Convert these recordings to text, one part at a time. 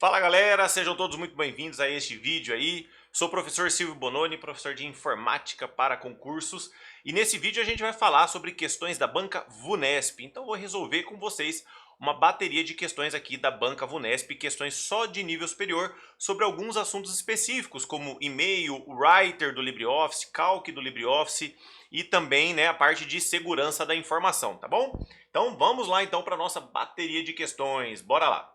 Fala galera, sejam todos muito bem-vindos a este vídeo aí. Sou o professor Silvio Bononi, professor de informática para concursos, e nesse vídeo a gente vai falar sobre questões da banca VUNESP. Então vou resolver com vocês uma bateria de questões aqui da banca VUNESP, questões só de nível superior sobre alguns assuntos específicos, como e-mail, o Writer do LibreOffice, Calc do LibreOffice e também, né, a parte de segurança da informação, tá bom? Então vamos lá então para a nossa bateria de questões, bora lá!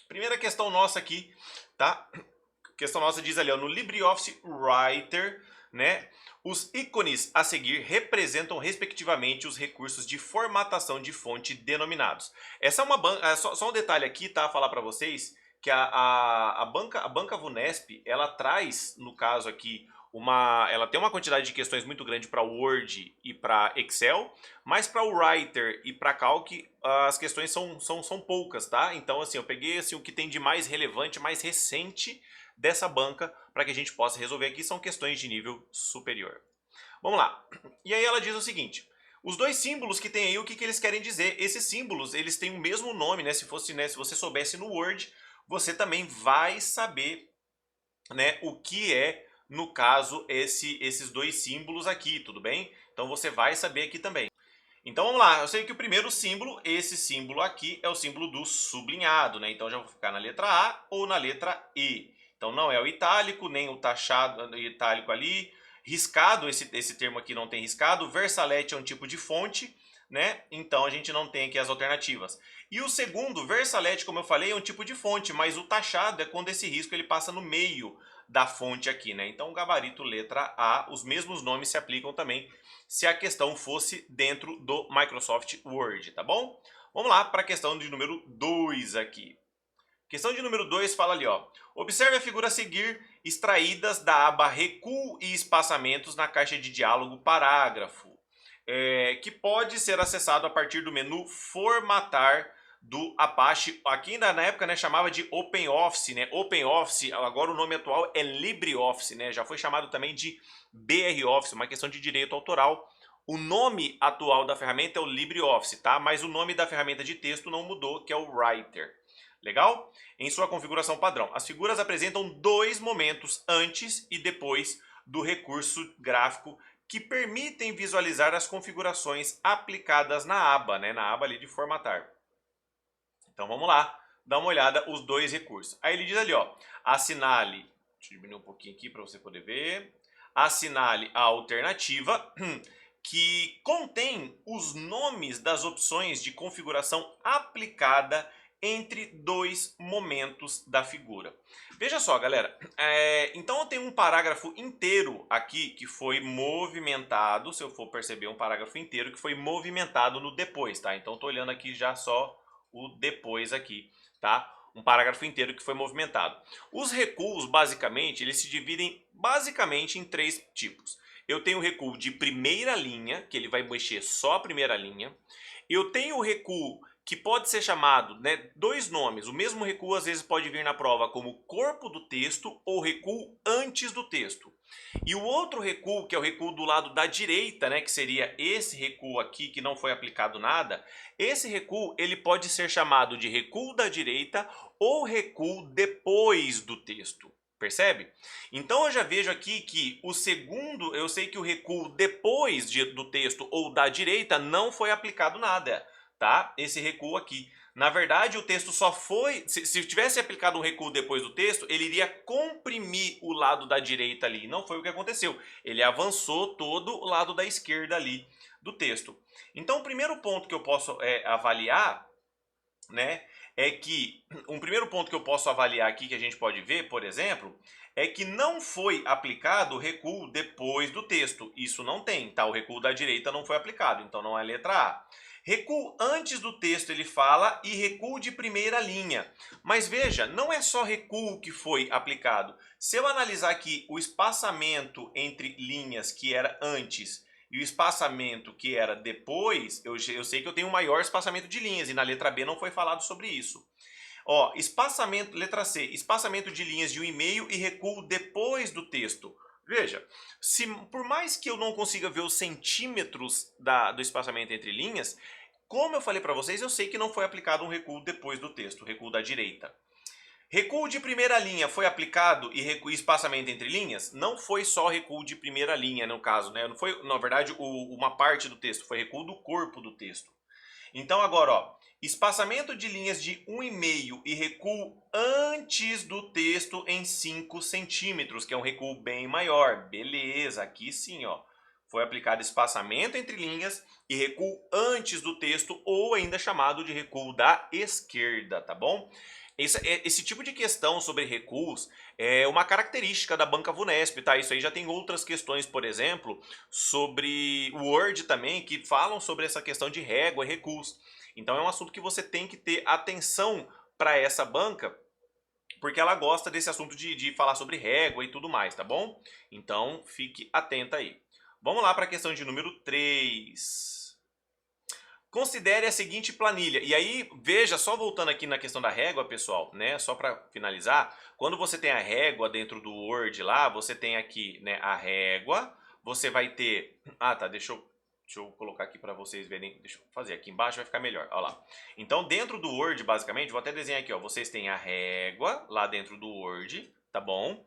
Primeira questão nossa aqui, tá? A questão nossa diz ali, ó, no LibreOffice Writer, né? Os ícones a seguir representam respectivamente os recursos de formatação de fonte denominados. Essa é uma banca, só um detalhe aqui, tá? Falar para vocês que a banca VUNESP, ela traz, no caso aqui, ela tem uma quantidade de questões muito grande para Word e para Excel, mas para o Writer e para Calc as questões são poucas, tá? Então assim, eu peguei assim, o que tem de mais relevante, mais recente dessa banca para que a gente possa resolver aqui, são questões de nível superior. Vamos lá. E aí ela diz o seguinte: os dois símbolos que tem aí, o que eles querem dizer? Esses símbolos, eles têm o mesmo nome, né? Se fosse, né, se você soubesse no Word, você também vai saber, né, o que é, no caso, esses dois símbolos aqui, tudo bem? Então você vai saber aqui também. Então vamos lá, eu sei que o primeiro símbolo, esse símbolo aqui, é o símbolo do sublinhado, né? Então já vou ficar na letra A ou na letra E. Então não é o itálico, nem o taxado itálico ali. Riscado, esse termo aqui não tem riscado. Versalete é um tipo de fonte, né? Então a gente não tem aqui as alternativas. E o segundo, versalete, como eu falei, é um tipo de fonte, mas o taxado é quando esse risco ele passa no meio da fonte aqui, né? Então gabarito letra A, os mesmos nomes se aplicam também se a questão fosse dentro do Microsoft Word, tá bom? Vamos lá para a questão de número 2 aqui. Questão de número 2 fala ali, ó. Observe a figura a seguir, extraídas da aba Recuo e Espaçamentos na caixa de diálogo Parágrafo, que pode ser acessado a partir do menu Formatar do Apache. Aqui ainda na época, né, chamava de OpenOffice, né? OpenOffice, agora o nome atual é LibreOffice, né? Já foi chamado também de BROffice, uma questão de direito autoral. O nome atual da ferramenta é o LibreOffice, tá? Mas o nome da ferramenta de texto não mudou, que é o Writer. Legal? Em sua configuração padrão, as figuras apresentam dois momentos antes e depois do recurso gráfico que permitem visualizar as configurações aplicadas na aba, né? Na aba ali de formatar. Então vamos lá, dar uma olhada os dois recursos. Aí ele diz ali, ó, assinale, deixa eu diminuir um pouquinho aqui para você poder ver, assinale a alternativa que contém os nomes das opções de configuração aplicada entre dois momentos da figura. Veja só, galera, então eu tenho um parágrafo inteiro aqui que foi movimentado, se eu for perceber um parágrafo inteiro que foi movimentado no depois, tá? Então eu tô olhando aqui já só o depois aqui, tá? Um parágrafo inteiro que foi movimentado. Os recuos, basicamente, eles se dividem basicamente em três tipos. Eu tenho o recuo de primeira linha, que ele vai mexer só a primeira linha. Eu tenho o recuo que pode ser chamado, né, dois nomes. O mesmo recuo às vezes pode vir na prova como corpo do texto ou recuo antes do texto. E o outro recuo, que é o recuo do lado da direita, né, que seria esse recuo aqui que não foi aplicado nada, esse recuo ele pode ser chamado de recuo da direita ou recuo depois do texto. Percebe? Então eu já vejo aqui que o segundo, eu sei que o recuo depois do texto ou da direita não foi aplicado nada, tá? Esse recuo aqui. Na verdade, o texto só foi... Se tivesse aplicado um recuo depois do texto, ele iria comprimir o lado da direita ali. Não foi o que aconteceu. Ele avançou todo o lado da esquerda ali do texto. Então, o primeiro ponto que eu posso avaliar, né, é que... Um primeiro ponto que eu posso avaliar aqui, que a gente pode ver, por exemplo, é que não foi aplicado o recuo depois do texto. Isso não tem, tá? O recuo da direita não foi aplicado, então não é letra A. Recuo antes do texto ele fala e recuo de primeira linha. Mas veja, não é só recuo que foi aplicado. Se eu analisar aqui o espaçamento entre linhas que era antes e o espaçamento que era depois, eu sei que eu tenho um maior espaçamento de linhas e na letra B não foi falado sobre isso. Ó, espaçamento, letra C, espaçamento de linhas de 1,5 e recuo depois do texto. Veja, por mais que eu não consiga ver os centímetros do espaçamento entre linhas, como eu falei para vocês, eu sei que não foi aplicado um recuo depois do texto, recuo da direita. Recuo de primeira linha foi aplicado e espaçamento entre linhas? Não foi só recuo de primeira linha, no caso, né? Não foi, na verdade, uma parte do texto, foi recuo do corpo do texto. Então agora, ó, espaçamento de linhas de 1,5 e recuo antes do texto em 5 centímetros, que é um recuo bem maior. Beleza, aqui sim, ó. Foi aplicado espaçamento entre linhas e recuo antes do texto, ou ainda chamado de recuo da esquerda, tá bom? Esse tipo de questão sobre recuos é uma característica da banca VUNESP, tá? Isso aí já tem outras questões, por exemplo, sobre o Word também, que falam sobre essa questão de régua e recuos. Então é um assunto que você tem que ter atenção para essa banca, porque ela gosta desse assunto de falar sobre régua e tudo mais, tá bom? Então fique atenta aí. Vamos lá para a questão de número 3. Considere a seguinte planilha. E aí, veja, só voltando aqui na questão da régua, pessoal, né? Só para finalizar, quando você tem a régua dentro do Word lá, você tem aqui, né, a régua, você vai ter... Ah, tá, deixa eu colocar aqui para vocês verem. Deixa eu fazer aqui embaixo, vai ficar melhor. Olha lá. Então, dentro do Word, basicamente, vou até desenhar aqui, ó. Vocês têm a régua lá dentro do Word, tá bom?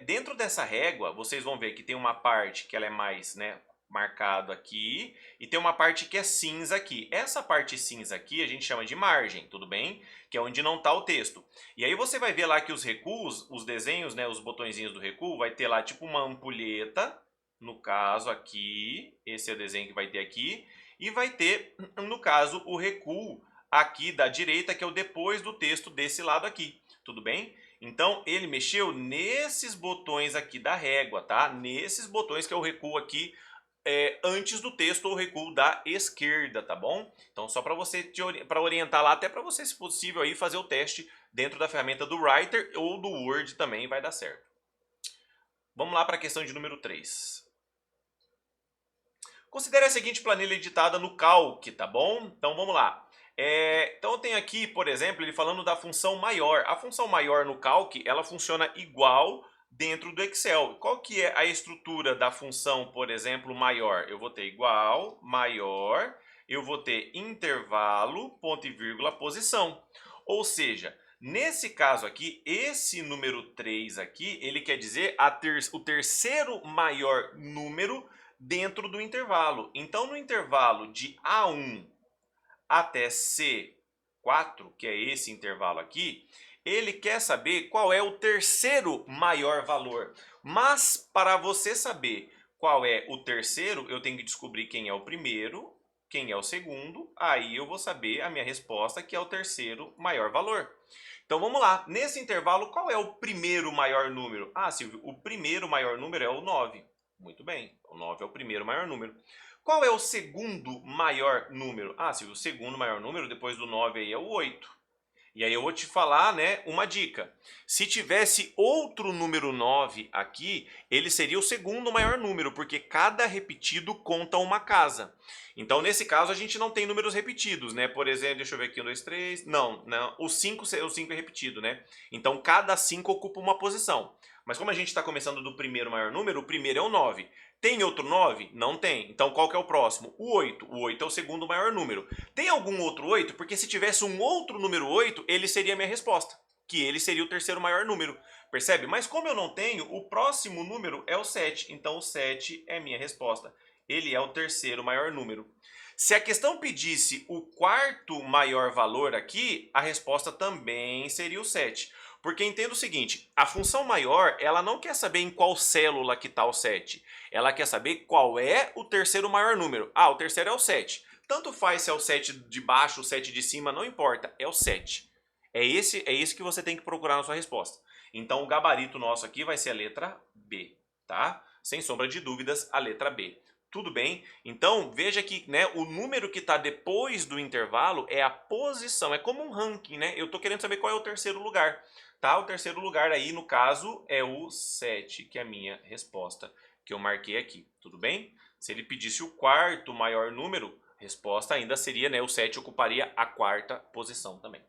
Dentro dessa régua, vocês vão ver que tem uma parte que ela é mais, né, marcado aqui, e tem uma parte que é cinza aqui. Essa parte cinza aqui a gente chama de margem, tudo bem? Que é onde não está o texto. E aí você vai ver lá que os recuos, os desenhos, né, os botõezinhos do recuo, vai ter lá tipo uma ampulheta, no caso aqui, esse é o desenho que vai ter aqui, e vai ter, no caso, o recuo aqui da direita, que é o depois do texto desse lado aqui, tudo bem? Então, ele mexeu nesses botões aqui da régua, tá? Nesses botões que é o recuo aqui, antes do texto ou recuo da esquerda, tá bom? Então só para você para orientar lá, até para você, se possível, aí fazer o teste dentro da ferramenta do Writer ou do Word também vai dar certo. Vamos lá para a questão de número 3. Considere a seguinte planilha editada no Calc, tá bom? Então vamos lá. Então eu tenho aqui, por exemplo, ele falando da função maior. A função maior no Calc, ela funciona igual dentro do Excel. Qual que é a estrutura da função, por exemplo, maior? Eu vou ter igual, maior, eu vou ter intervalo, ponto e vírgula, posição. Ou seja, nesse caso aqui, esse número 3 aqui, ele quer dizer o terceiro maior número dentro do intervalo. Então, no intervalo de A1 até C4, que é esse intervalo aqui, ele quer saber qual é o terceiro maior valor. Mas, para você saber qual é o terceiro, eu tenho que descobrir quem é o primeiro, quem é o segundo, aí eu vou saber a minha resposta, que é o terceiro maior valor. Então vamos lá, nesse intervalo, qual é o primeiro maior número? Ah, Silvio, o primeiro maior número é o 9. Muito bem, o 9 é o primeiro maior número. Qual é o segundo maior número? Ah, Silvio, o segundo maior número depois do 9 aí é o 8. E aí eu vou te falar, né, uma dica. Se tivesse outro número 9 aqui, ele seria o segundo maior número, porque cada repetido conta uma casa. Então, nesse caso, a gente não tem números repetidos, né? Por exemplo, deixa eu ver aqui, 1, 2, 3... Não, o 5 é repetido, né? Então, cada 5 ocupa uma posição. Mas como a gente está começando do primeiro maior número, o primeiro é o 9. Tem outro 9? Não tem. Então qual que é o próximo? O 8. O 8 é o segundo maior número. Tem algum outro 8? Porque se tivesse um outro número 8, ele seria a minha resposta. Que ele seria o terceiro maior número. Percebe? Mas como eu não tenho, o próximo número é o 7. Então o 7 é minha resposta. Ele é o terceiro maior número. Se a questão pedisse o quarto maior valor aqui, a resposta também seria o 7. Porque entenda o seguinte, a função maior, ela não quer saber em qual célula que está o 7. Ela quer saber qual é o terceiro maior número. Ah, o terceiro é o 7. Tanto faz se é o 7 de baixo, o 7 de cima, não importa, é o 7. É esse que você tem que procurar na sua resposta. Então o gabarito nosso aqui vai ser a letra B, tá? Sem sombra de dúvidas, a letra B. Tudo bem? Então veja que, né, o número que está depois do intervalo é a posição, é como um ranking, né? Eu estou querendo saber qual é o terceiro lugar. Tá? O terceiro lugar aí, no caso, é o 7, que é a minha resposta, que eu marquei aqui. Tudo bem? Se ele pedisse o quarto maior número, resposta ainda seria, né, o 7 ocuparia a quarta posição também.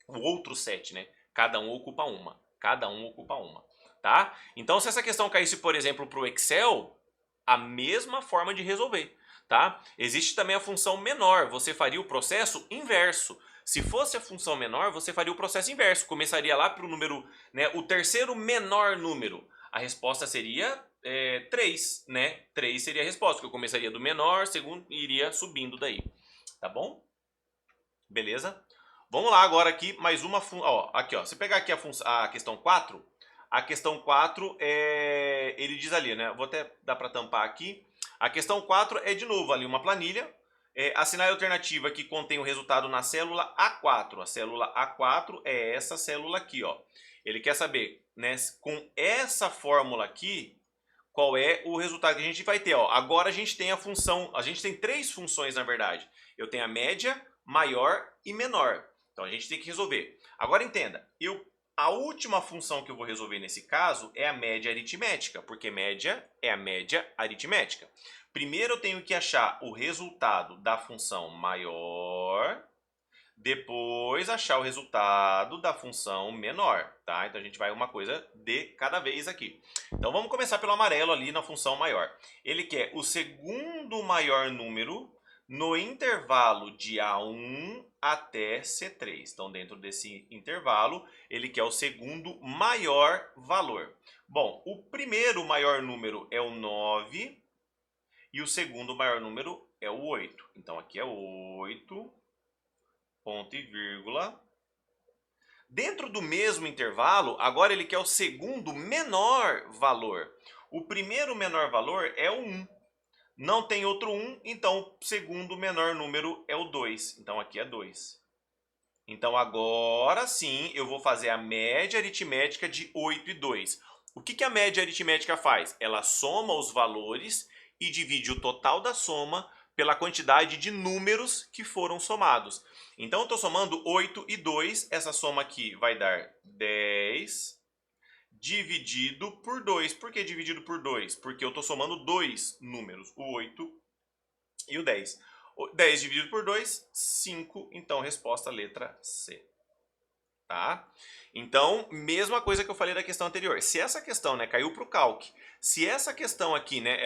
O outro 7, né? Cada um ocupa uma. Cada um ocupa uma. Tá? Então, se essa questão caísse, por exemplo, para o Excel, a mesma forma de resolver. Tá? Existe também a função menor. Você faria o processo inverso. Se fosse a função menor, você faria o processo inverso. Começaria lá para o número, né, o terceiro menor número. A resposta seria 3, né? 3 seria a resposta, porque eu começaria do menor, segundo, e iria subindo daí. Tá bom? Beleza? Vamos lá agora aqui, mais uma função. Aqui, ó. Se pegar aqui a questão 4, a questão 4 ele diz ali, né? Vou até dar para tampar aqui. A questão 4 é de novo ali uma planilha. Assinale a alternativa que contém o resultado na célula A4. A célula A4 é essa célula aqui, ó. Ele quer saber, né, com essa fórmula aqui, qual é o resultado que a gente vai ter, ó. Agora a gente tem a função, a gente tem 3 funções na verdade. Eu tenho a média, maior e menor. Então a gente tem que resolver. Agora entenda, a última função que eu vou resolver nesse caso é a média aritmética, porque média é a média aritmética. Primeiro eu tenho que achar o resultado da função maior, depois achar o resultado da função menor, tá? Então a gente vai uma coisa de cada vez aqui. Então vamos começar pelo amarelo ali na função maior. Ele quer o segundo maior número no intervalo de A1 até C3. Então dentro desse intervalo, ele quer o segundo maior valor. Bom, o primeiro maior número é o 9 e o segundo maior número é o 8. Então aqui é 8, ponto e vírgula. Dentro do mesmo intervalo, agora ele quer o segundo menor valor. O primeiro menor valor é o 1. Não tem outro 1, então o segundo menor número é o 2. Então aqui é 2. Então agora sim eu vou fazer a média aritmética de 8 e 2. O que a média aritmética faz? Ela soma os valores e divide o total da soma pela quantidade de números que foram somados. Então eu estou somando 8 e 2, essa soma aqui vai dar 10 dividido por 2. Por que dividido por 2? Porque eu estou somando dois números, o 8 e o 10. 10 dividido por 2, 5. Então, resposta letra C. Tá? Então, mesma coisa que eu falei da questão anterior. Se essa questão, né, caiu para o Calc, se essa questão aqui, né,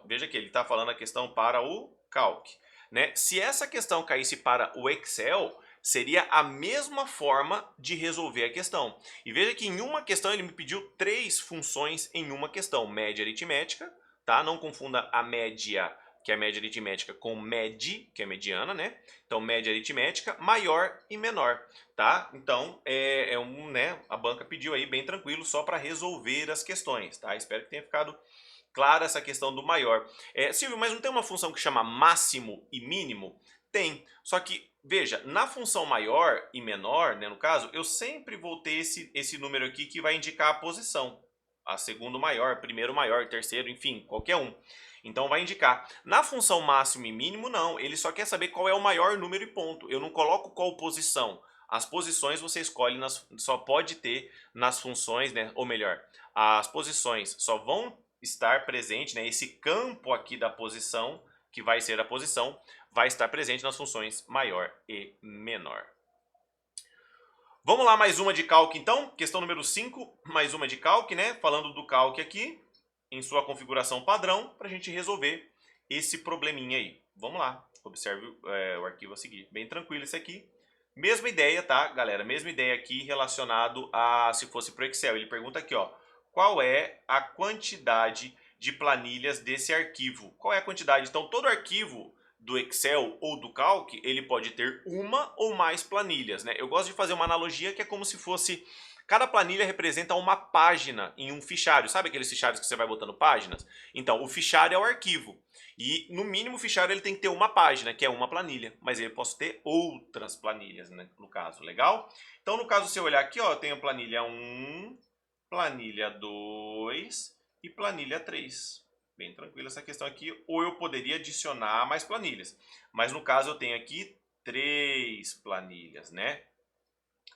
veja que ele está falando a questão para o Calc, né? Se essa questão caísse para o Excel, seria a mesma forma de resolver a questão. E veja que em uma questão ele me pediu 3 funções em uma questão. Média aritmética, tá? Não confunda a média, que é a média aritmética, com MED, que é mediana, né? Então, média aritmética, maior e menor, tá? Então, né? A banca pediu aí bem tranquilo, só para resolver as questões, tá? Espero que tenha ficado clara essa questão do maior. Silvio, mas não tem uma função que chama máximo e mínimo? Tem, só que, veja, na função maior e menor, né, no caso, eu sempre vou ter esse número aqui que vai indicar a posição. A segundo maior, primeiro maior, terceiro, enfim, qualquer um. Então vai indicar. Na função máximo e mínimo, não. Ele só quer saber qual é o maior número e ponto. Eu não coloco qual posição. As posições você escolhe, só pode ter nas funções, né? Ou melhor, as posições só vão estar presentes, né? Esse campo aqui da posição, que vai ser a posição, vai estar presente nas funções maior e menor. Vamos lá, mais uma de Calc então. Questão número 5, mais uma de Calc, né? Falando do Calc aqui, em sua configuração padrão, para a gente resolver esse probleminha aí. Vamos lá, observe o arquivo a seguir. Bem tranquilo esse aqui. Mesma ideia, tá, galera? Mesma ideia aqui relacionado a se fosse para o Excel. Ele pergunta aqui, ó, qual é a quantidade de planilhas desse arquivo? Qual é a quantidade? Então, todo arquivo do Excel ou do Calc, ele pode ter uma ou mais planilhas, né? Eu gosto de fazer uma analogia que é como se fosse... Cada planilha representa uma página em um fichário. Sabe aqueles fichários que você vai botando páginas? Então, o fichário é o arquivo. E, no mínimo, o fichário ele tem que ter uma página, que é uma planilha. Mas ele posso ter outras planilhas, né, no caso. Legal? Então, no caso, se eu olhar aqui, ó, eu tenho planilha 1, planilha 2 e planilha 3. Bem tranquila essa questão aqui. Ou eu poderia adicionar mais planilhas. Mas, no caso, eu tenho aqui 3 planilhas, né?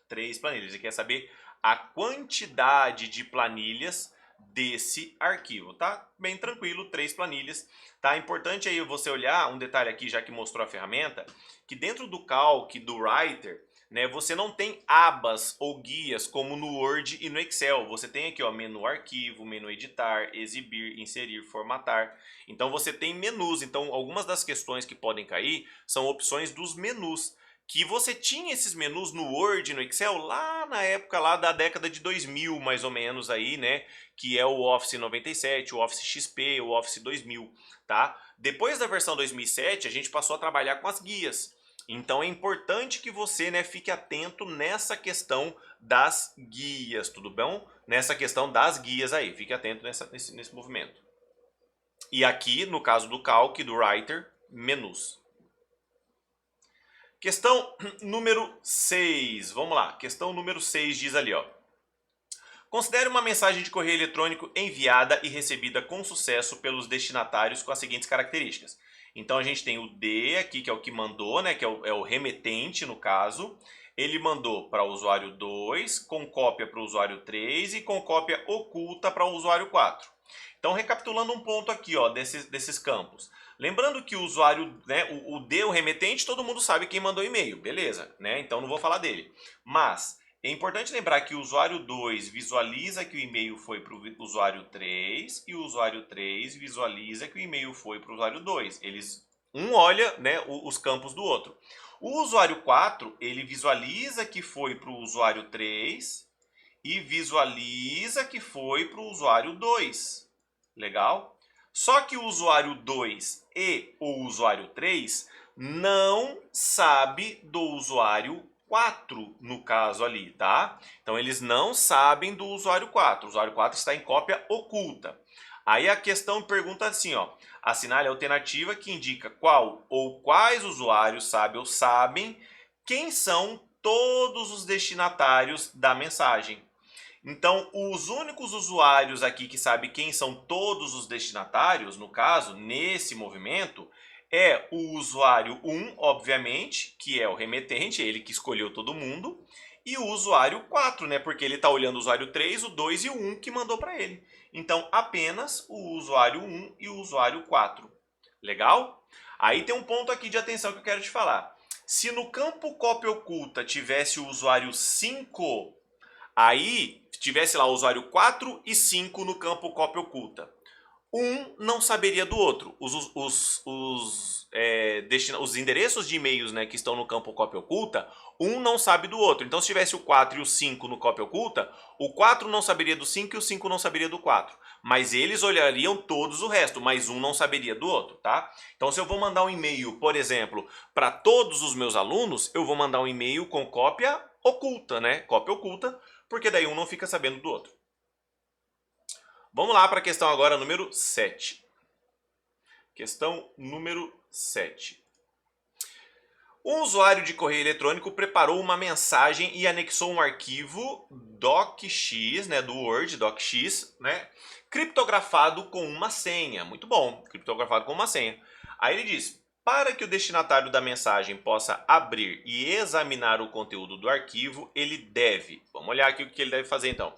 3 planilhas. Você quer saber a quantidade de planilhas desse arquivo, tá? Bem tranquilo, 3 planilhas, tá? Importante aí você olhar um detalhe aqui, já que mostrou a ferramenta, que dentro do Calc, do Writer, né, você não tem abas ou guias como no Word e no Excel. Você tem aqui, ó, menu arquivo, menu editar, exibir, inserir, formatar. Então você tem menus. Então algumas das questões que podem cair são opções dos menus. que você tinha esses menus no Word, no Excel, lá na época lá da década de 2000, mais ou menos aí, né? Que é o Office 97, o Office XP, o Office 2000, tá? Depois da versão 2007, a gente passou a trabalhar com as guias. Então é importante que você, né, fique atento nessa questão das guias, tudo bom? Nessa questão das guias aí, fique atento nesse movimento. E aqui, no caso do Calc, do Writer, menus. Questão número 6. Vamos lá. Questão número 6 diz ali, ó. Considere uma mensagem de correio eletrônico enviada e recebida com sucesso pelos destinatários com as seguintes características. Então a gente tem o D aqui, que é o que mandou, né, que é o remetente no caso. Ele mandou para o usuário 2, com cópia para o usuário 3 e com cópia oculta para o usuário 4. Então, recapitulando um ponto aqui, ó, desses campos. Lembrando que o usuário, né, o D, o remetente, todo mundo sabe quem mandou e-mail, beleza, né? Então não vou falar dele. Mas é importante lembrar que o usuário 2 visualiza que o e-mail foi para o usuário 3 e o usuário 3 visualiza que o e-mail foi para o usuário 2. Um olha, né, os campos do outro. O usuário 4, ele visualiza que foi para o usuário 3 e visualiza que foi para o usuário 2. Legal? Só que o usuário 2 e o usuário 3 não sabe do usuário 4 no caso ali, tá? Então eles não sabem do usuário 4. O usuário 4 está em cópia oculta. Aí a questão pergunta assim, ó. Assinale a alternativa que indica qual ou quais usuários sabem quem são todos os destinatários da mensagem. Então, os únicos usuários aqui que sabem quem são todos os destinatários, no caso, nesse movimento, é o usuário 1, obviamente, que é o remetente, ele que escolheu todo mundo, e o usuário 4, né, porque ele está olhando o usuário 3, o 2 e o 1 que mandou para ele. Então, apenas o usuário 1 e o usuário 4. Legal? Aí tem um ponto aqui de atenção que eu quero te falar. Se no campo cópia oculta tivesse o usuário 5, aí tivesse lá o usuário 4 e 5 no campo cópia oculta. Um não saberia do outro. Os endereços de e-mails, né, que estão no campo cópia oculta, um não sabe do outro. Então, se tivesse o 4 e o 5 no cópia oculta, o 4 não saberia do 5 e o 5 não saberia do 4. Mas eles olhariam todos o resto, mas um não saberia do outro, tá? Então, se eu vou mandar um e-mail, por exemplo, para todos os meus alunos, eu vou mandar um e-mail com cópia oculta, né? Cópia oculta, porque daí um não fica sabendo do outro. Vamos lá para a questão agora número 7. Questão número 7. Um usuário de correio eletrônico preparou uma mensagem e anexou um arquivo docx, né, do Word, docx, né, criptografado com uma senha. Muito bom, criptografado com uma senha. Aí ele diz: para que o destinatário da mensagem possa abrir e examinar o conteúdo do arquivo, ele deve... Vamos olhar aqui o que ele deve fazer então.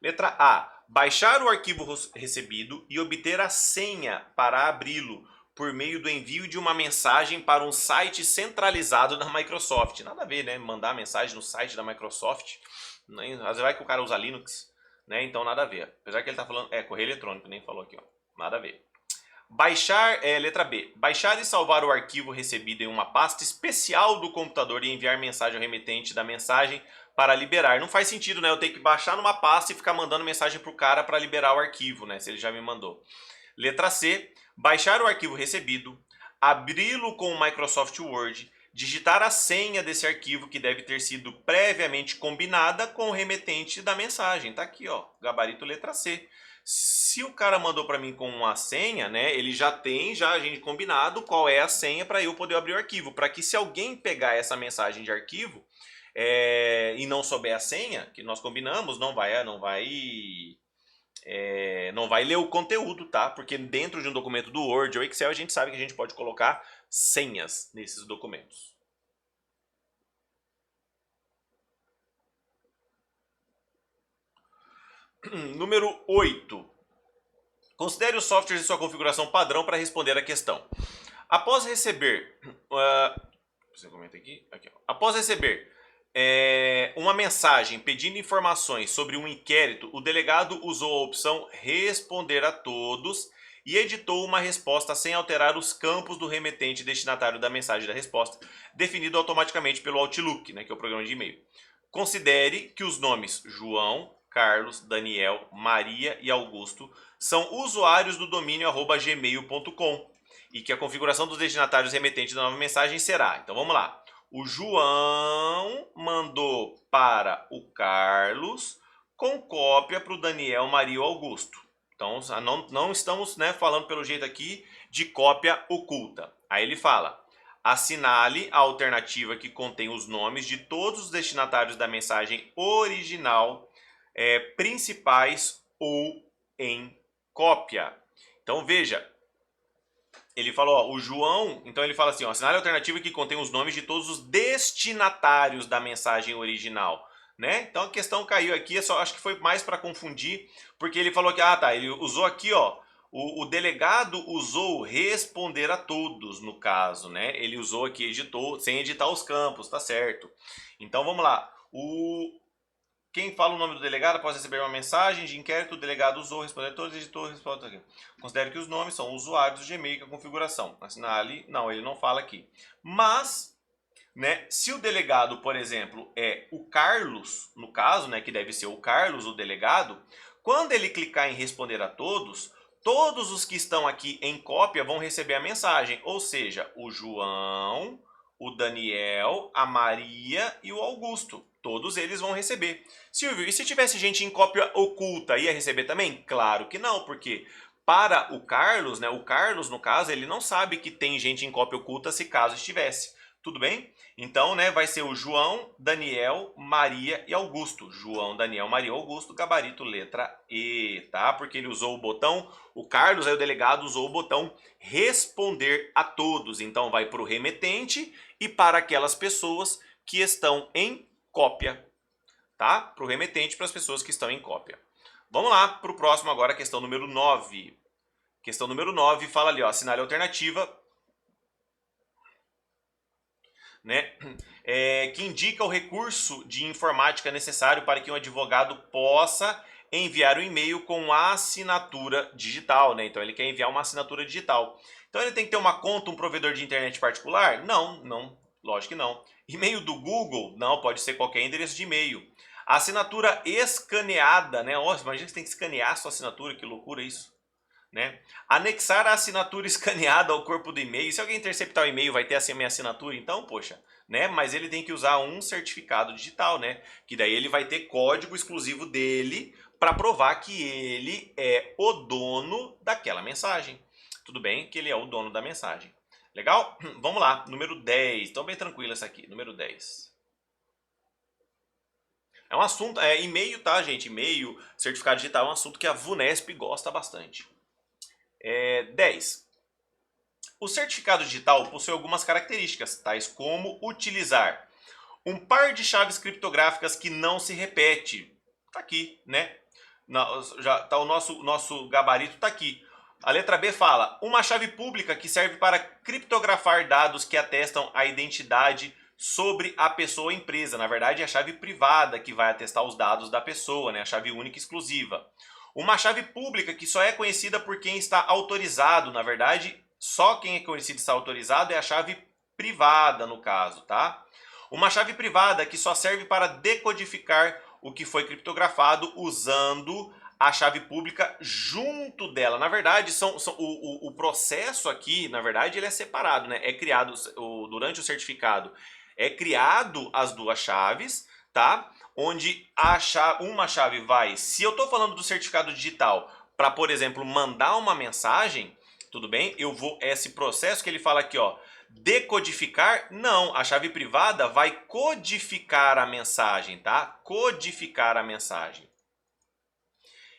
Letra A. Baixar o arquivo recebido e obter a senha para abri-lo por meio do envio de uma mensagem para um site centralizado da Microsoft. Nada a ver, né? Mandar mensagem no site da Microsoft. Às vezes vai que o cara usa Linux, né? Então nada a ver. Apesar que ele está falando... correio eletrônico, nem falou aqui, ó. Nada a ver. Baixar, letra B. Baixar e salvar o arquivo recebido em uma pasta especial do computador e enviar mensagem ao remetente da mensagem para liberar. Não faz sentido, né? Eu tenho que baixar numa pasta e ficar mandando mensagem pro cara para liberar o arquivo, né? Se ele já me mandou. Letra C. Baixar o arquivo recebido, abri-lo com o Microsoft Word, digitar a senha desse arquivo que deve ter sido previamente combinada com o remetente da mensagem. Tá aqui, ó, gabarito letra C. Se o cara mandou para mim com uma senha, né, ele já tem a gente combinado qual é a senha para eu poder abrir o arquivo, para que se alguém pegar essa mensagem de arquivo e não souber a senha que nós combinamos, não vai ler o conteúdo, tá? Porque dentro de um documento do Word ou Excel a gente sabe que a gente pode colocar senhas nesses documentos. Número 8. Considere os softwares e sua configuração padrão para responder a questão. Após receber... Após receber uma mensagem pedindo informações sobre um inquérito, o delegado usou a opção responder a todos e editou uma resposta sem alterar os campos do remetente e destinatário da mensagem da resposta, definido automaticamente pelo Outlook, né, que é o programa de e-mail. Considere que os nomes João, Carlos, Daniel, Maria e Augusto são usuários do domínio @gmail.com e que a configuração dos destinatários remetentes da nova mensagem será. Então vamos lá. O João mandou para o Carlos com cópia para o Daniel, Maria e Augusto. Então não estamos, né, falando pelo jeito aqui de cópia oculta. Aí ele fala: assinale a alternativa que contém os nomes de todos os destinatários da mensagem original, principais ou em cópia. Então veja, ele falou, ó, o João, então ele fala assim, ó, assinale a alternativa que contém os nomes de todos os destinatários da mensagem original, né? Então a questão caiu aqui, acho que foi mais para confundir, porque ele falou que, ele usou aqui, ó, o delegado usou responder a todos, no caso, né? Ele usou aqui, editou, sem editar os campos, tá certo. Então vamos lá. Quem fala o nome do delegado após receber uma mensagem de inquérito, o delegado usou, responder todos, editou, responde aqui. Considere que os nomes são usuários do Gmail com a configuração. Assinale, não, ele não fala aqui. Mas, né, se o delegado, por exemplo, é o Carlos, no caso, né, que deve ser o Carlos, o delegado, quando ele clicar em responder a todos, todos os que estão aqui em cópia vão receber a mensagem, ou seja, o João, o Daniel, a Maria e o Augusto. Todos eles vão receber. Silvio, e se tivesse gente em cópia oculta, ia receber também? Claro que não, porque para o Carlos, né, o Carlos, no caso, ele não sabe que tem gente em cópia oculta se caso estivesse. Tudo bem? Então, né, vai ser o João, Daniel, Maria e Augusto. João, Daniel, Maria, Augusto, gabarito letra E, tá? Porque ele usou o botão, o Carlos, aí o delegado, usou o botão responder a todos. Então, vai para o remetente e para aquelas pessoas que estão em cópia, tá? Para o remetente, para as pessoas que estão em cópia. Vamos lá para o próximo agora, questão número 9. Questão número 9 fala ali, ó, assinale a alternativa, né, que indica o recurso de informática necessário para que um advogado possa enviar um e-mail com assinatura digital, né? Então ele quer enviar uma assinatura digital. Então ele tem que ter uma conta, um provedor de internet particular? Não, lógico que não. E-mail do Google? Não, pode ser qualquer endereço de e-mail. Assinatura escaneada, né? Nossa, imagina que você tem que escanear a sua assinatura, que loucura isso. Né? Anexar a assinatura escaneada ao corpo do e-mail. Se alguém interceptar o e-mail, vai ter a minha assinatura? Então, poxa, né? Mas ele tem que usar um certificado digital, né? Que daí ele vai ter código exclusivo dele para provar que ele é o dono daquela mensagem. Tudo bem que ele é o dono da mensagem. Legal? Vamos lá, número 10. Então, bem tranquilo essa aqui, número 10. É um assunto, e-mail, tá, gente? E-mail, certificado digital é um assunto que a VUNESP gosta bastante. 10. O certificado digital possui algumas características, tais como utilizar um par de chaves criptográficas que não se repete. Tá aqui, né? Já tá o nosso gabarito tá aqui. A letra B fala: uma chave pública que serve para criptografar dados que atestam a identidade sobre a pessoa ou empresa. Na verdade, é a chave privada que vai atestar os dados da pessoa, né? A chave única e exclusiva. Uma chave pública que só é conhecida por quem está autorizado. Na verdade, só quem é conhecido e está autorizado é a chave privada, no caso, tá? Uma chave privada que só serve para decodificar o que foi criptografado usando a chave pública junto dela. Na verdade, o processo aqui, na verdade, ele é separado, né? É criado, durante o certificado, é criado as duas chaves, tá? Onde uma chave vai, se eu estou falando do certificado digital para, por exemplo, mandar uma mensagem, tudo bem? Eu vou, esse processo que ele fala aqui, ó, decodificar, não, a chave privada vai codificar a mensagem, tá? Codificar a mensagem.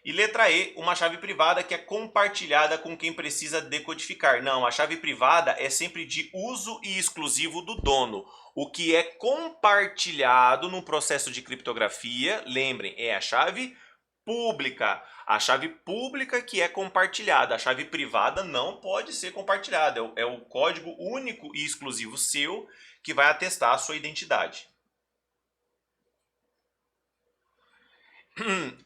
E letra E, uma chave privada que é compartilhada com quem precisa decodificar. Não, a chave privada é sempre de uso e exclusivo do dono. O que é compartilhado no processo de criptografia, lembrem, é a chave pública. A chave pública que é compartilhada. A chave privada não pode ser compartilhada. É o código único e exclusivo seu que vai atestar a sua identidade.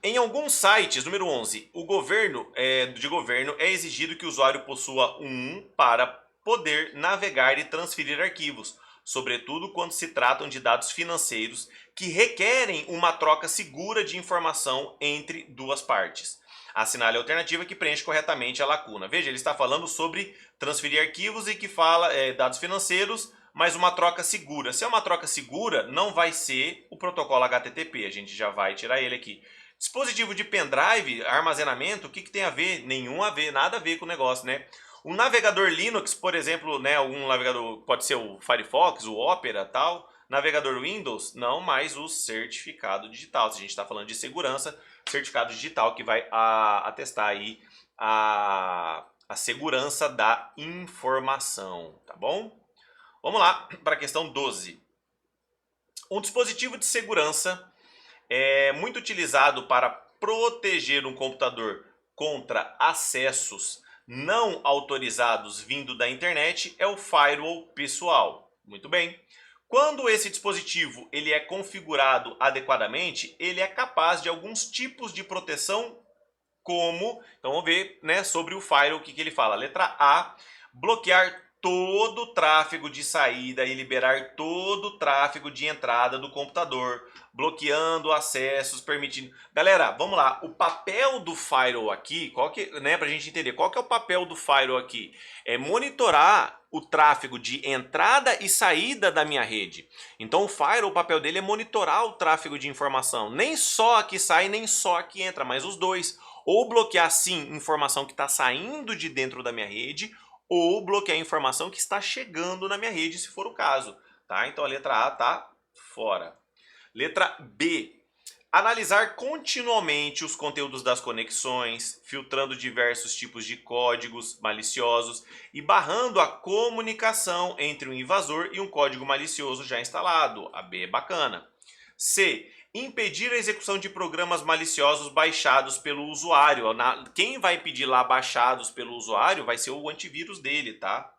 Em alguns sites, número 11, o governo é exigido que o usuário possua um para poder navegar e transferir arquivos, sobretudo quando se tratam de dados financeiros que requerem uma troca segura de informação entre duas partes. Assinale a alternativa que preenche corretamente a lacuna. Veja, ele está falando sobre transferir arquivos e que fala dados financeiros, mas uma troca segura. Se é uma troca segura, não vai ser o protocolo HTTP. A gente já vai tirar ele aqui. Dispositivo de pendrive, armazenamento, o que tem a ver? Nenhum a ver, nada a ver com o negócio, né? Um navegador Linux, por exemplo, né, algum navegador, pode ser o Firefox, o Opera, tal. Navegador Windows, não mais o certificado digital. Se a gente está falando de segurança, certificado digital que vai atestar aí a segurança da informação, tá bom? Vamos lá para a questão 12. Um dispositivo de segurança é muito utilizado para proteger um computador contra acessos não autorizados vindo da internet é o firewall pessoal. Muito bem. Quando esse dispositivo ele é configurado adequadamente, ele é capaz de alguns tipos de proteção, como, então vamos ver, né, sobre o firewall, o que ele fala. Letra A, bloquear todo o tráfego de saída e liberar todo o tráfego de entrada do computador, bloqueando acessos, permitindo... Galera, vamos lá, o papel do firewall aqui, né, pra gente entender, qual que é o papel do firewall aqui? É monitorar o tráfego de entrada e saída da minha rede. Então o firewall, o papel dele é monitorar o tráfego de informação, nem só a que sai, nem só a que entra, mas os dois. Ou bloquear sim informação que está saindo de dentro da minha rede, ou bloquear a informação que está chegando na minha rede, se for o caso. Tá? Então a letra A está fora. Letra B. Analisar continuamente os conteúdos das conexões, filtrando diversos tipos de códigos maliciosos e barrando a comunicação entre um invasor e um código malicioso já instalado. A B é bacana. C. Impedir a execução de programas maliciosos baixados pelo usuário. Quem vai impedir lá baixados pelo usuário vai ser o antivírus dele, tá?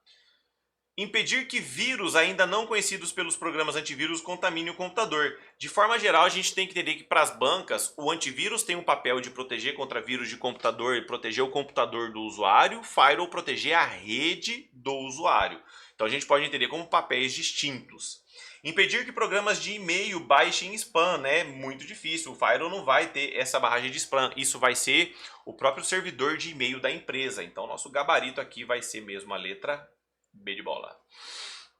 Impedir que vírus ainda não conhecidos pelos programas antivírus contaminem o computador. De forma geral, a gente tem que entender que para as bancas, o antivírus tem um papel de proteger contra vírus de computador e proteger o computador do usuário, o firewall proteger a rede do usuário. Então a gente pode entender como papéis distintos. Impedir que programas de e-mail baixem spam, né? Muito difícil. O firewall não vai ter essa barragem de spam. Isso vai ser o próprio servidor de e-mail da empresa. Então, nosso gabarito aqui vai ser mesmo a letra B de bola.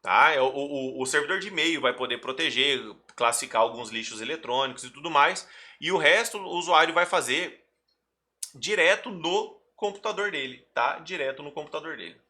Tá? O servidor de e-mail vai poder proteger, classificar alguns lixos eletrônicos e tudo mais. E o resto o usuário vai fazer direto no computador dele, tá? Direto no computador dele.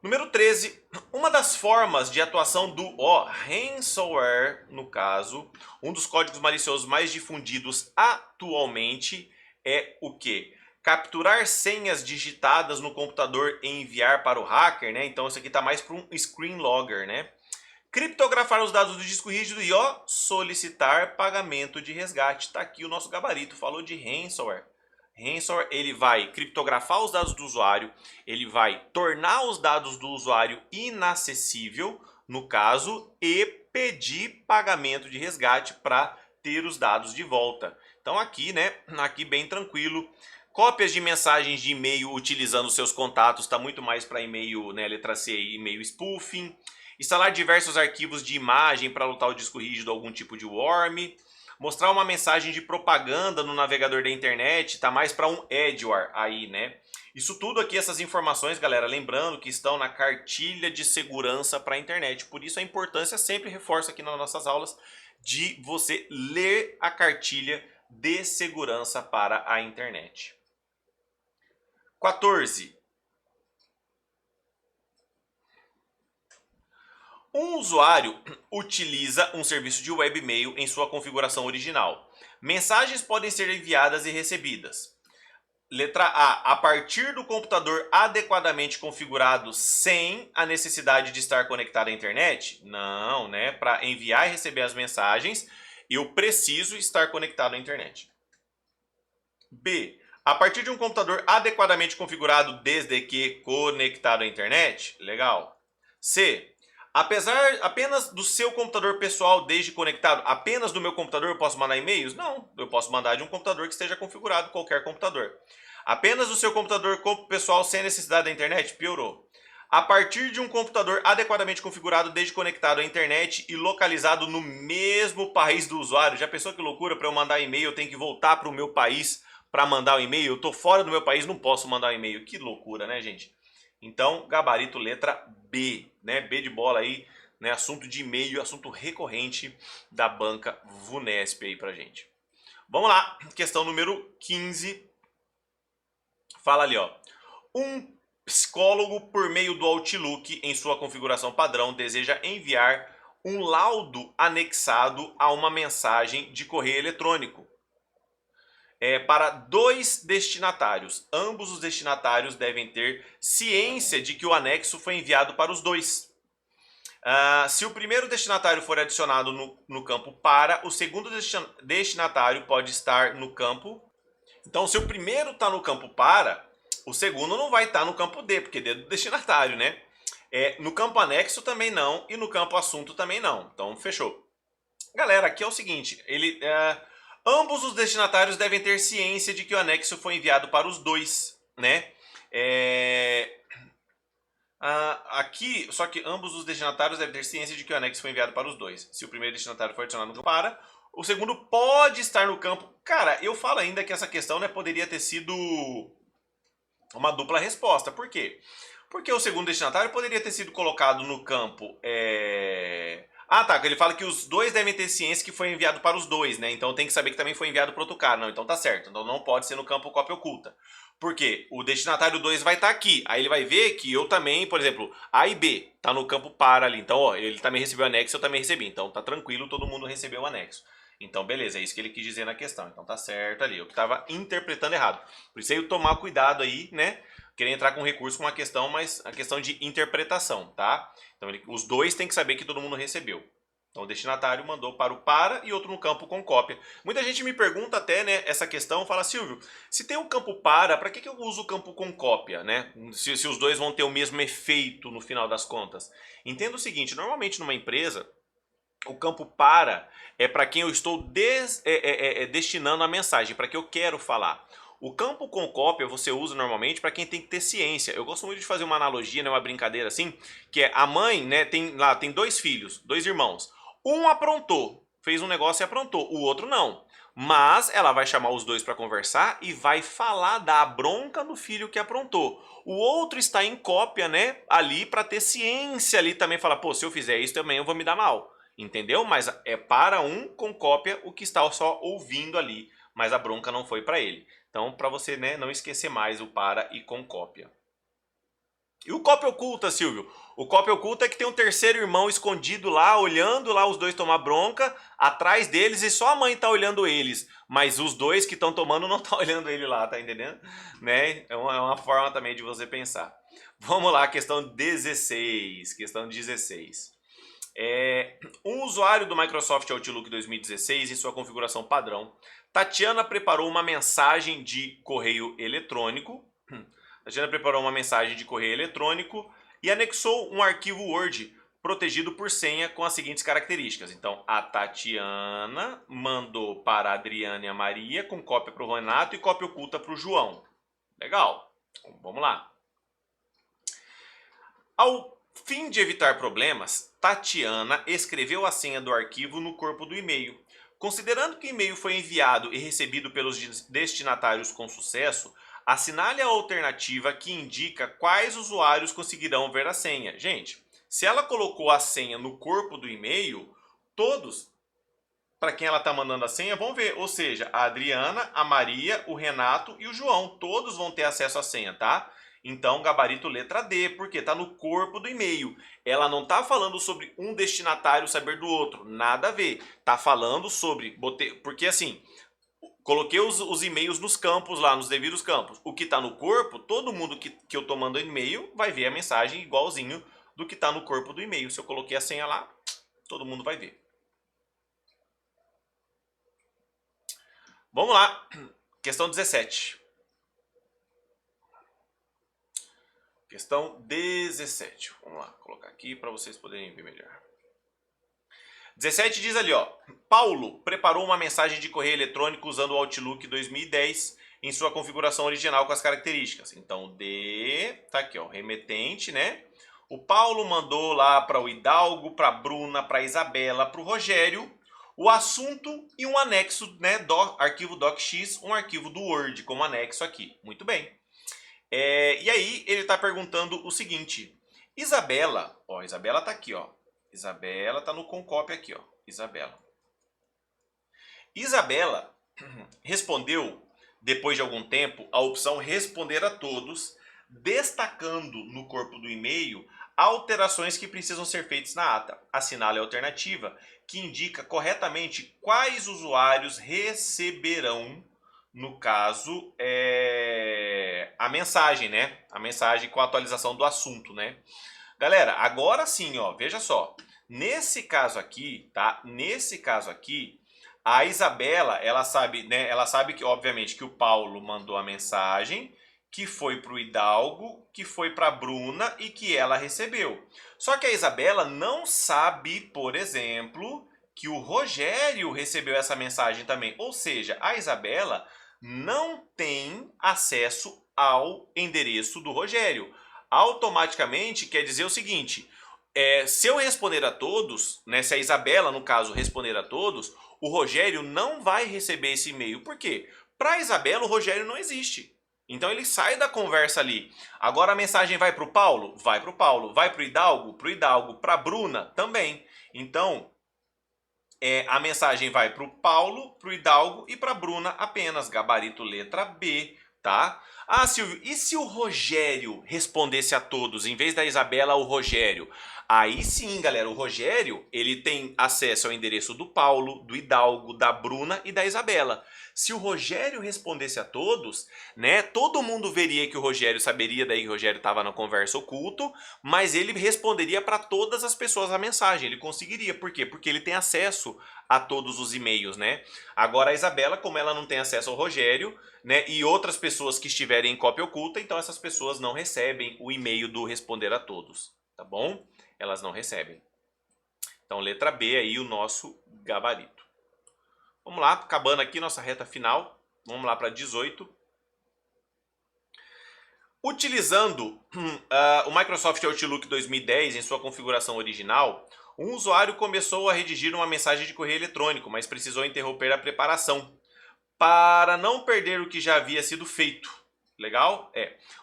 Número 13, uma das formas de atuação do ransomware, no caso, um dos códigos maliciosos mais difundidos atualmente é o quê? Capturar senhas digitadas no computador e enviar para o hacker, né? Então isso aqui está mais para um screen logger, né? Criptografar os dados do disco rígido e solicitar pagamento de resgate. Está aqui o nosso gabarito, falou de ransomware. Ransomware, ele vai criptografar os dados do usuário, ele vai tornar os dados do usuário inacessível, no caso, e pedir pagamento de resgate para ter os dados de volta. Então aqui, né, aqui bem tranquilo. Cópias de mensagens de e-mail utilizando seus contatos, está muito mais para e-mail, né, letra C, e-mail spoofing. Instalar diversos arquivos de imagem para lotar o disco rígido algum tipo de worm. Mostrar uma mensagem de propaganda no navegador da internet, tá mais para um adware aí, né? Isso tudo aqui, essas informações, galera, lembrando que estão na cartilha de segurança para a internet. Por isso a importância, sempre reforço aqui nas nossas aulas, de você ler a cartilha de segurança para a internet. 14. Um usuário utiliza um serviço de webmail em sua configuração original. Mensagens podem ser enviadas e recebidas. Letra A partir do computador adequadamente configurado sem a necessidade de estar conectado à internet? Não, né? Para enviar e receber as mensagens, eu preciso estar conectado à internet. B. A partir de um computador adequadamente configurado desde que conectado à internet? Legal. C. Apesar apenas do seu computador pessoal desde conectado, apenas do meu computador eu posso mandar e-mails? Não, eu posso mandar de um computador que esteja configurado, qualquer computador. Apenas do seu computador pessoal sem necessidade da internet? Piorou. A partir de um computador adequadamente configurado desde conectado à internet e localizado no mesmo país do usuário. Já pensou que loucura? Para eu mandar e-mail eu tenho que voltar para o meu país para mandar o e-mail? Eu estou fora do meu país, não posso mandar um e-mail. Que loucura, né, gente? Então, gabarito letra B, né? B de bola aí, né? Assunto de e-mail, assunto recorrente da banca Vunesp aí pra gente. Vamos lá, questão número 15. Fala ali, ó. Um psicólogo, por meio do Outlook, em sua configuração padrão, deseja enviar um laudo anexado a uma mensagem de correio eletrônico para dois destinatários. Ambos os destinatários devem ter ciência de que o anexo foi enviado para os dois. Se o primeiro destinatário for adicionado no campo para, o segundo destinatário pode estar no campo. Então, se o primeiro está no campo para, o segundo não vai estar no campo D, porque D é do destinatário, né? No campo anexo também não, e no campo assunto também não. Então, fechou. Galera, aqui é o seguinte, ambos os destinatários devem ter ciência de que o anexo foi enviado para os dois, né? Aqui, só que ambos os destinatários devem ter ciência de que o anexo foi enviado para os dois. Se o primeiro destinatário for adicionado no campo para, o segundo pode estar no campo. Cara, eu falo ainda que essa questão, né, poderia ter sido uma dupla resposta. Por quê? Porque o segundo destinatário poderia ter sido colocado no campo. Tá. Ele fala que os dois devem ter ciência que foi enviado para os dois, né? Então tem que saber que também foi enviado para outro cara. Não, então tá certo. Então não pode ser no campo cópia oculta. Por quê? O destinatário 2 vai estar aqui. Aí ele vai ver que eu também, por exemplo, A e B tá no campo para ali. Então, ó, ele também recebeu o anexo, eu também recebi. Então tá tranquilo, todo mundo recebeu o anexo. Então, beleza, é isso que ele quis dizer na questão. Então tá certo ali. Eu que tava interpretando errado. Por isso aí eu tomar cuidado aí, né? Querer entrar com recurso com uma questão, mas a questão de interpretação, tá? Então os dois têm que saber que todo mundo recebeu. Então o destinatário mandou para o para e outro no campo com cópia. Muita gente me pergunta até, né, essa questão, fala, Silvio, se tem o campo para que eu uso o campo com cópia, né? Se os dois vão ter o mesmo efeito no final das contas. Entenda o seguinte, normalmente numa empresa, o campo para é para quem eu estou destinando a mensagem, para que eu quero falar. O campo com cópia você usa normalmente para quem tem que ter ciência. Eu gosto muito de fazer uma analogia, né, uma brincadeira assim, que é a mãe, né, tem dois filhos, dois irmãos. Um aprontou, fez um negócio e aprontou, o outro não. Mas ela vai chamar os dois para conversar e vai falar da bronca no filho que aprontou. O outro está em cópia, né, ali para ter ciência ali também, falar, pô, se eu fizer isso também eu vou me dar mal. Entendeu? Mas é para um com cópia o que está só ouvindo ali, mas a bronca não foi para ele. Então, para você, né, não esquecer mais o para e com cópia. E o cópia oculta, Silvio? O cópia oculta é que tem um terceiro irmão escondido lá, olhando lá os dois tomar bronca, atrás deles, e só a mãe tá olhando eles. Mas os dois que estão tomando não tá olhando ele lá, tá entendendo? Né? É uma forma também de você pensar. Vamos lá, questão 16. Questão 16. Um usuário do Microsoft Outlook 2016 em sua configuração padrão, Tatiana preparou uma mensagem de correio eletrônico. Tatiana preparou uma mensagem de correio eletrônico e anexou um arquivo Word protegido por senha com as seguintes características. Então, a Tatiana mandou para a Adriana e a Maria com cópia para o Renato e cópia oculta para o João. Legal. Então, vamos lá. Ao fim de evitar problemas, Tatiana escreveu a senha do arquivo no corpo do e-mail. Considerando que o e-mail foi enviado e recebido pelos destinatários com sucesso, assinale a alternativa que indica quais usuários conseguirão ver a senha. Gente, se ela colocou a senha no corpo do e-mail, todos, para quem ela está mandando a senha, vão ver. Ou seja, a Adriana, a Maria, o Renato e o João. Todos vão ter acesso à senha, tá? Então, gabarito letra D, porque está no corpo do e-mail. Ela não está falando sobre um destinatário saber do outro, nada a ver. Está falando sobre... Porque assim, coloquei os e-mails nos campos lá, nos devidos campos. O que está no corpo, todo mundo que eu estou mandando e-mail vai ver a mensagem igualzinho do que está no corpo do e-mail. Se eu coloquei a senha lá, todo mundo vai ver. Vamos lá, questão 17. Questão 17. Vamos lá, colocar aqui para vocês poderem ver melhor. 17 diz ali, ó. Paulo preparou uma mensagem de correio eletrônico usando o Outlook 2010 em sua configuração original com as características. Então, tá aqui, ó, remetente, né? O Paulo mandou lá para o Hidalgo, para a Bruna, para a Isabela, para o Rogério, o assunto e um anexo, né? Arquivo docx, um arquivo do Word como anexo aqui. Muito bem. E aí ele está perguntando o seguinte. Isabela, ó, Isabela tá aqui, ó. Isabela tá no concop aqui, ó. Isabela respondeu, depois de algum tempo, a opção responder a todos, destacando no corpo do e-mail alterações que precisam ser feitas na ata. Assinale a alternativa que indica corretamente quais usuários receberão, no caso, a mensagem, né? A mensagem com a atualização do assunto, né? Galera, agora sim, ó, veja só. Nesse caso aqui, tá? Nesse caso aqui, a Isabela, ela sabe, né? Ela sabe que, obviamente, que o Paulo mandou a mensagem, que foi para o Hidalgo, que foi para a Bruna e que ela recebeu. Só que a Isabela não sabe, por exemplo, que o Rogério recebeu essa mensagem também. Ou seja, a Isabela não tem acesso ao endereço do Rogério. Automaticamente quer dizer o seguinte, se eu responder a todos, né, se a Isabela, no caso, responder a todos, o Rogério não vai receber esse e-mail. Por quê? Para a Isabela, o Rogério não existe. Então ele sai da conversa ali. Agora a mensagem vai para o Paulo? Vai para o Paulo. Vai para o Hidalgo? Para o Hidalgo. Para a Bruna? Também. Então, a mensagem vai para o Paulo, para o Hidalgo e para a Bruna apenas. Gabarito letra B, tá? Ah, Silvio, e se o Rogério respondesse a todos, em vez da Isabela, o Rogério? Aí sim, galera, o Rogério, ele tem acesso ao endereço do Paulo, do Hidalgo, da Bruna e da Isabela. Se o Rogério respondesse a todos, né, todo mundo veria que o Rogério saberia daí que o Rogério estava na conversa oculto, mas ele responderia para todas as pessoas a mensagem, ele conseguiria. Por quê? Porque ele tem acesso a todos os e-mails, né? Agora a Isabela, como ela não tem acesso ao Rogério, né, e outras pessoas que estiverem em cópia oculta, então essas pessoas não recebem o e-mail do responder a todos, tá bom? Elas não recebem. Então, letra B aí, o nosso gabarito. Vamos lá, acabando aqui nossa reta final. Vamos lá para 18. Utilizando o Microsoft Outlook 2010 em sua configuração original, um usuário começou a redigir uma mensagem de correio eletrônico, mas precisou interromper a preparação para não perder o que já havia sido feito. Legal?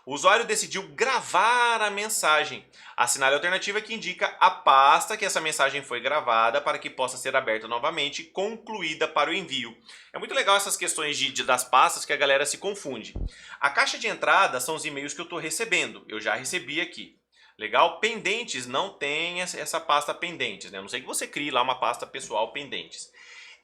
O usuário decidiu gravar a mensagem. Assinale a alternativa que indica a pasta que essa mensagem foi gravada para que possa ser aberta novamente, concluída para o envio. É muito legal essas questões das pastas que a galera se confunde. A caixa de entrada são os e-mails que eu estou recebendo. Eu já recebi aqui. Legal? Pendentes não tem essa pasta pendentes, né? A não sei que você crie lá uma pasta pessoal pendentes.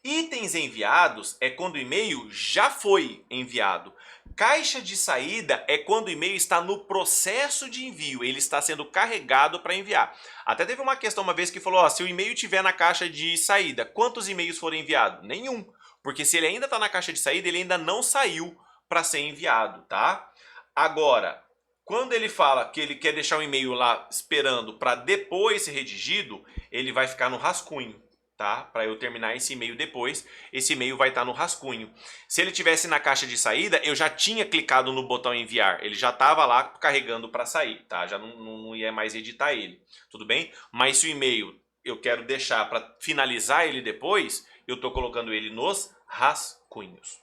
Itens enviados é quando o e-mail já foi enviado. Caixa de saída é quando o e-mail está no processo de envio, ele está sendo carregado para enviar. Até teve uma questão uma vez que falou, ó, se o e-mail estiver na caixa de saída, quantos e-mails foram enviados? Nenhum, porque se ele ainda está na caixa de saída, ele ainda não saiu para ser enviado, tá? Agora, quando ele fala que ele quer deixar o e-mail lá esperando para depois ser redigido, ele vai ficar no rascunho. Tá? Para eu terminar esse e-mail depois, esse e-mail vai estar no rascunho. Se ele tivesse na caixa de saída, eu já tinha clicado no botão enviar, ele já estava lá carregando para sair, tá? Já não ia mais editar ele, tudo bem? Mas se o e-mail eu quero deixar para finalizar ele depois, eu estou colocando ele nos rascunhos.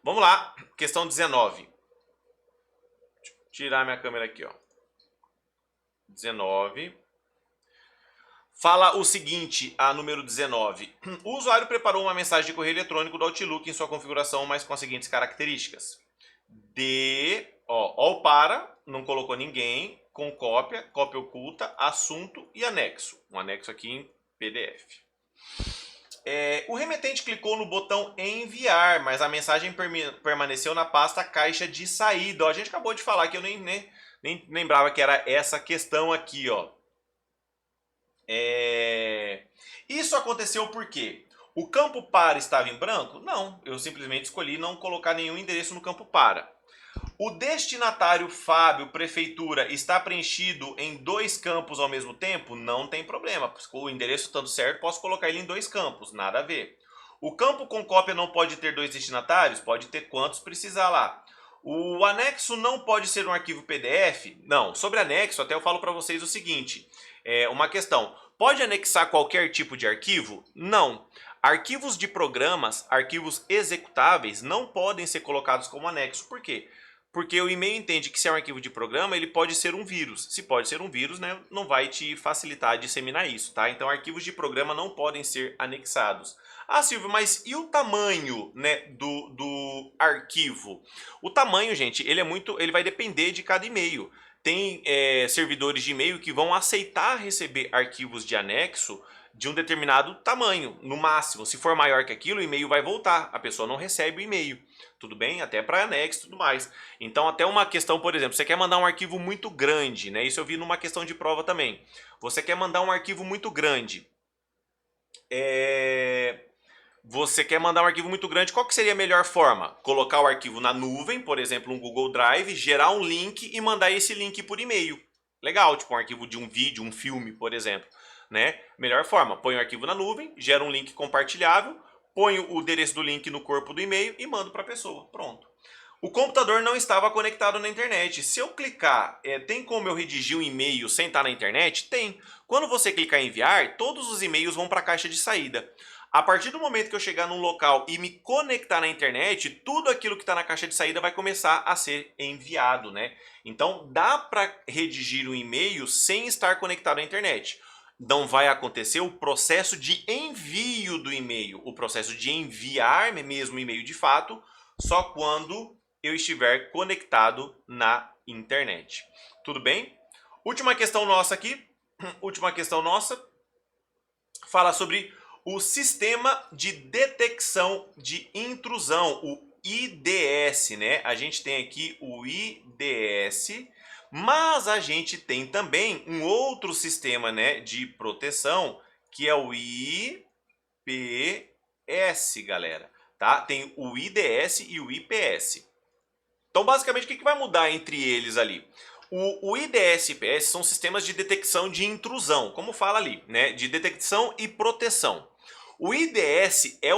Vamos lá, questão 19. Deixa eu tirar minha câmera aqui, ó. 19. Fala o seguinte, a número 19. O usuário preparou uma mensagem de correio eletrônico do Outlook em sua configuração, mas com as seguintes características. Ó, para, não colocou ninguém, com cópia, cópia oculta, assunto e anexo. Um anexo aqui em PDF. O remetente clicou no botão enviar, mas a mensagem permaneceu na pasta caixa de saída. Ó, a gente acabou de falar que eu nem lembrava que era essa questão aqui, ó. Isso aconteceu por quê? O campo para estava em branco? Não, eu simplesmente escolhi não colocar nenhum endereço no campo para. O destinatário Fábio, prefeitura, está preenchido em 2 campos ao mesmo tempo? Não tem problema. O endereço estando certo, posso colocar ele em 2 campos, nada a ver. O campo com cópia não pode ter 2 destinatários? Pode ter quantos precisar lá. O anexo não pode ser um arquivo PDF? Não. Sobre anexo, até eu falo para vocês o seguinte, uma questão. Pode anexar qualquer tipo de arquivo? Não. Arquivos de programas, arquivos executáveis, não podem ser colocados como anexo. Por quê? Porque o e-mail entende que se é um arquivo de programa, ele pode ser um vírus. Se pode ser um vírus, né, não vai te facilitar disseminar isso, tá? Então, arquivos de programa não podem ser anexados. Ah, Silvio, mas e o tamanho, né, do arquivo? O tamanho, gente, ele vai depender de cada e-mail. Tem servidores de e-mail que vão aceitar receber arquivos de anexo de um determinado tamanho, no máximo. Se for maior que aquilo, o e-mail vai voltar. A pessoa não recebe o e-mail. Tudo bem? Até para anexo e tudo mais. Então, até uma questão, por exemplo, você quer mandar um arquivo muito grande, né? Isso eu vi numa questão de prova também. Você quer mandar um arquivo muito grande. Você quer mandar um arquivo muito grande, qual que seria a melhor forma? Colocar o arquivo na nuvem, por exemplo, um Google Drive, gerar um link e mandar esse link por e-mail. Legal, tipo um arquivo de um vídeo, um filme, por exemplo. Né? Melhor forma, põe o arquivo na nuvem, gera um link compartilhável, põe o endereço do link no corpo do e-mail e mando para a pessoa. Pronto. O computador não estava conectado na internet. Se eu clicar, tem como eu redigir um e-mail sem estar na internet? Tem. Quando você clicar em enviar, todos os e-mails vão para a caixa de saída. A partir do momento que eu chegar num local e me conectar na internet, tudo aquilo que está na caixa de saída vai começar a ser enviado, né? Então, dá para redigir um e-mail sem estar conectado à internet. Não vai acontecer o processo de envio do e-mail, o processo de enviar mesmo o e-mail de fato, só quando eu estiver conectado na internet. Tudo bem? Última questão nossa aqui, fala sobre o Sistema de Detecção de Intrusão, o IDS, né? A gente tem aqui o IDS, mas a gente tem também um outro sistema, né, de proteção, que é o IPS, galera, tá? Tem o IDS e o IPS. Então, basicamente, o que vai mudar entre eles ali? O IDS e IPS são sistemas de detecção de intrusão, como fala ali, né, de detecção e proteção. O IDS é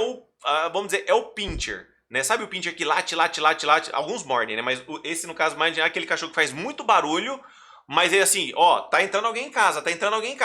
vamos dizer, é o pincher, né? Sabe o pincher que late? Alguns mordem, né? Mas esse, no caso, mais é aquele cachorro que faz muito barulho, mas ele assim, ó, tá entrando alguém em casa,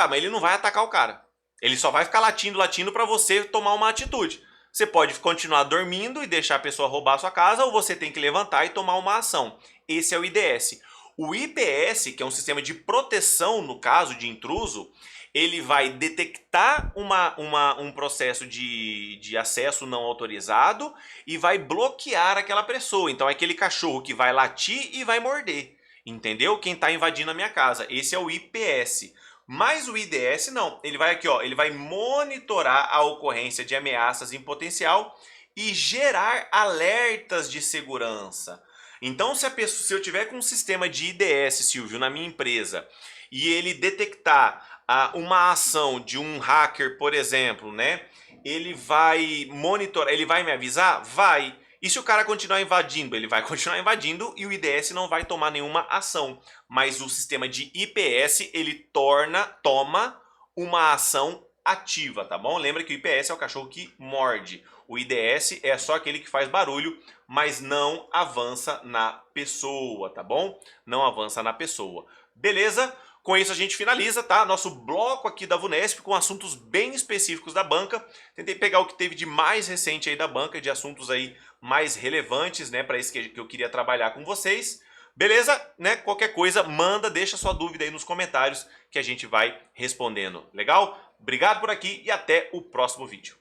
mas ele não vai atacar o cara. Ele só vai ficar latindo para você tomar uma atitude. Você pode continuar dormindo e deixar a pessoa roubar a sua casa, ou você tem que levantar e tomar uma ação. Esse é o IDS. O IPS, que é um sistema de proteção, no caso de intruso, ele vai detectar um processo de acesso não autorizado e vai bloquear aquela pessoa. Então é aquele cachorro que vai latir e vai morder. Entendeu? Quem está invadindo a minha casa. Esse é o IPS. Mas o IDS não. Ele vai aqui, ó, ele vai monitorar a ocorrência de ameaças em potencial e gerar alertas de segurança. Então, se eu tiver com um sistema de IDS, Silvio, na minha empresa, e ele detectar uma ação de um hacker, por exemplo, né? Ele vai monitorar, ele vai me avisar? Vai. E se o cara continuar invadindo? Ele vai continuar invadindo e o IDS não vai tomar nenhuma ação. Mas o sistema de IPS, ele toma uma ação ativa, tá bom? Lembra que o IPS é o cachorro que morde. O IDS é só aquele que faz barulho, mas não avança na pessoa, tá bom? Não avança na pessoa. Beleza? Com isso a gente finaliza, tá? Nosso bloco aqui da VUNESP com assuntos bem específicos da banca. Tentei pegar o que teve de mais recente aí da banca, de assuntos aí mais relevantes, né? Para isso que eu queria trabalhar com vocês. Beleza? Né? Qualquer coisa, manda, deixa sua dúvida aí nos comentários que a gente vai respondendo. Legal? Obrigado por aqui e até o próximo vídeo.